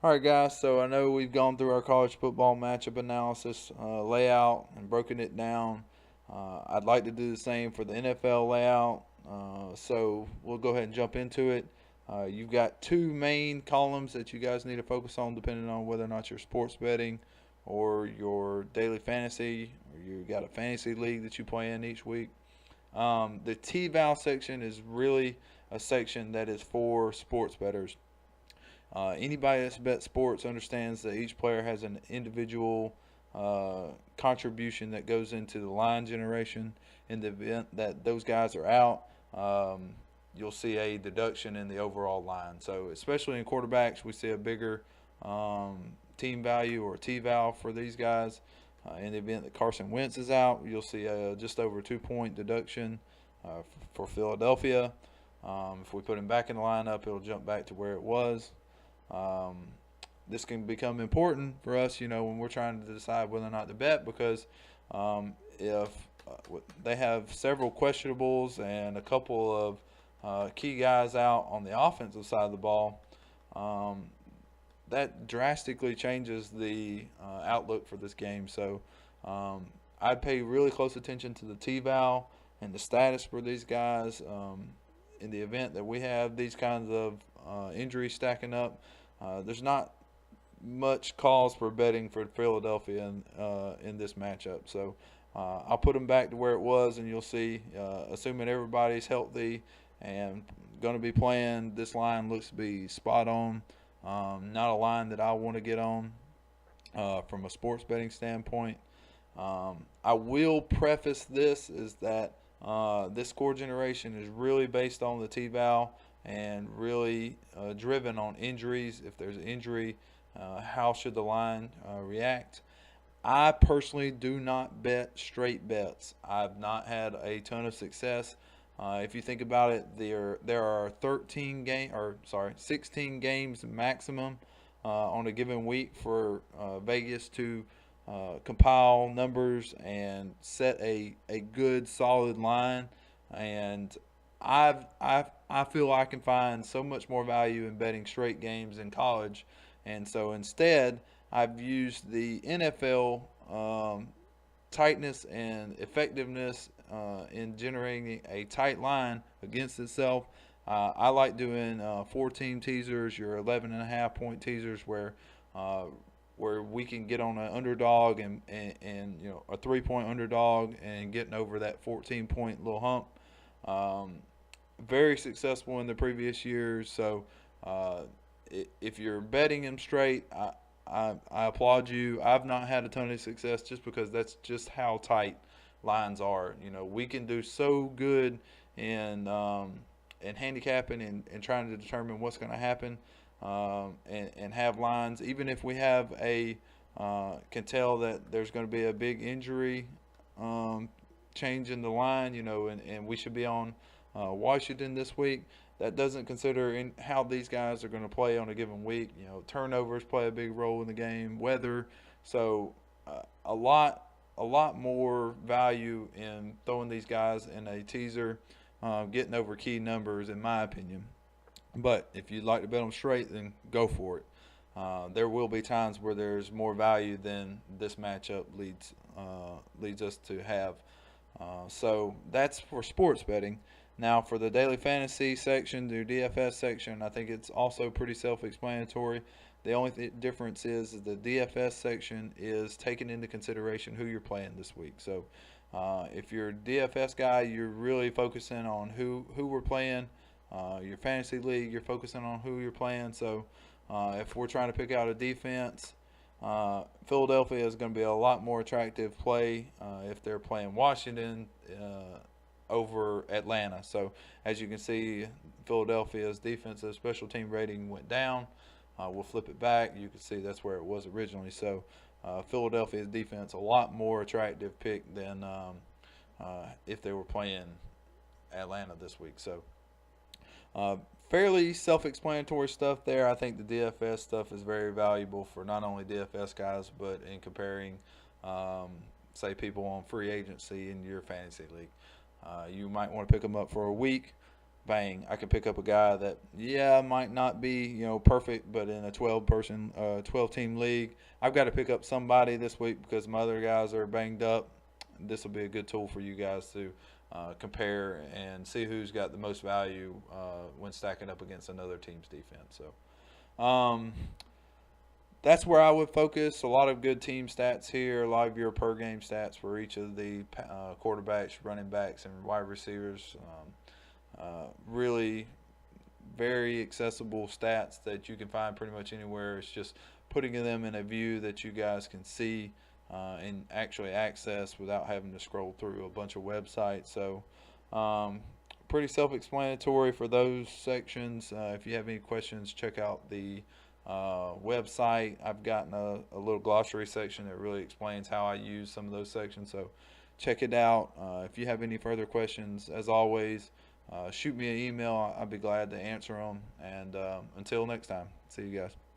All right, guys. So I know we've gone through our college football matchup analysis layout and broken it down. I'd like to do the same for the NFL layout. So we'll go ahead and jump into it. You've got two main columns that you guys need to focus on, depending on whether or not you're sports betting or your daily fantasy, or you got a fantasy league that you play in each week. The T-Val section is really a section that is for sports bettors. Anybody that's bet sports understands that each player has an individual contribution that goes into the line generation. In the event that those guys are out, you'll see a deduction in the overall line. So, especially in quarterbacks, we see a bigger team value or T-val for these guys. In the event that Carson Wentz is out, you'll see just over 2 point deduction for Philadelphia. If we put him back in the lineup, it'll jump back to where it was. Um, this can become important for us, when we're trying to decide whether or not to bet because if they have several questionables and a couple of key guys out on the offensive side of the ball, um, that drastically changes the outlook for this game. So I'd pay really close attention to the T-Val and the status for these guys. In the event that we have these kinds of injuries stacking up, there's not much cause for betting for Philadelphia in this matchup. So I'll put them back to where it was, and you'll see, assuming everybody's healthy and going to be playing, this line looks to be spot on. Not a line that I want to get on from a sports betting standpoint. I will preface this is that this score generation is really based on the T-Val and really driven on injuries. If there's an injury, how should the line react? I personally do not bet straight bets. I've not had a ton of success. If you think about it, there are 16 games maximum on a given week for Vegas to compile numbers and set a good solid line. And I feel I can find so much more value in betting straight games in college, and so instead I've used the NFL tightness and effectiveness in generating a tight line against itself. I like doing 4 team teasers, your 11.5 point teasers, where we can get on an underdog and a 3 point underdog and getting over that 14 point little hump. Very successful in the previous years. So uh, if you're betting them straight, I applaud you. I've not had a ton of success just because that's just how tight lines are. We can do so good in handicapping and trying to determine what's going to happen, and have lines. Even if we have can tell that there's going to be a big injury change in the line, and we should be on Washington this week. That doesn't consider in how these guys are going to play on a given week. Turnovers play a big role in the game, weather. So a lot more value in throwing these guys in a teaser, getting over key numbers, in my opinion. But if you'd like to bet them straight, then go for it. There will be times where there's more value than this matchup leads us to have. So that's for sports betting. Now for the daily fantasy section, the DFS section, I think it's also pretty self-explanatory. The only difference is the DFS section is taking into consideration who you're playing this week. So if you're a DFS guy, you're really focusing on who we're playing. Your fantasy league, you're focusing on who you're playing. So if we're trying to pick out a defense, Philadelphia is going to be a lot more attractive play if they're playing Washington over Atlanta. So as you can see, Philadelphia's defensive special team rating went down. We'll flip it back. You can see that's where it was originally. So Philadelphia's defense a lot more attractive pick than if they were playing Atlanta this week. So fairly self-explanatory stuff there. I think the DFS stuff is very valuable for not only DFS guys, but in comparing, say, people on free agency in your fantasy league. You might want to pick them up for a week, bang, I can pick up a guy that, yeah, might not be, perfect, but in a 12 team league, I've got to pick up somebody this week because my other guys are banged up. This will be a good tool for you guys to compare and see who's got the most value when stacking up against another team's defense. So, that's where I would focus. A lot of good team stats here, a lot of your per game stats for each of the quarterbacks, running backs, and wide receivers. Really very accessible stats that you can find pretty much anywhere. It's just putting them in a view that you guys can see and actually access without having to scroll through a bunch of websites. So, pretty self-explanatory for those sections. If you have any questions, check out the website. I've gotten a little glossary section that really explains how I use some of those sections. So, check it out. If you have any further questions, as always, shoot me an email. I'd be glad to answer them. And until next time, see you guys.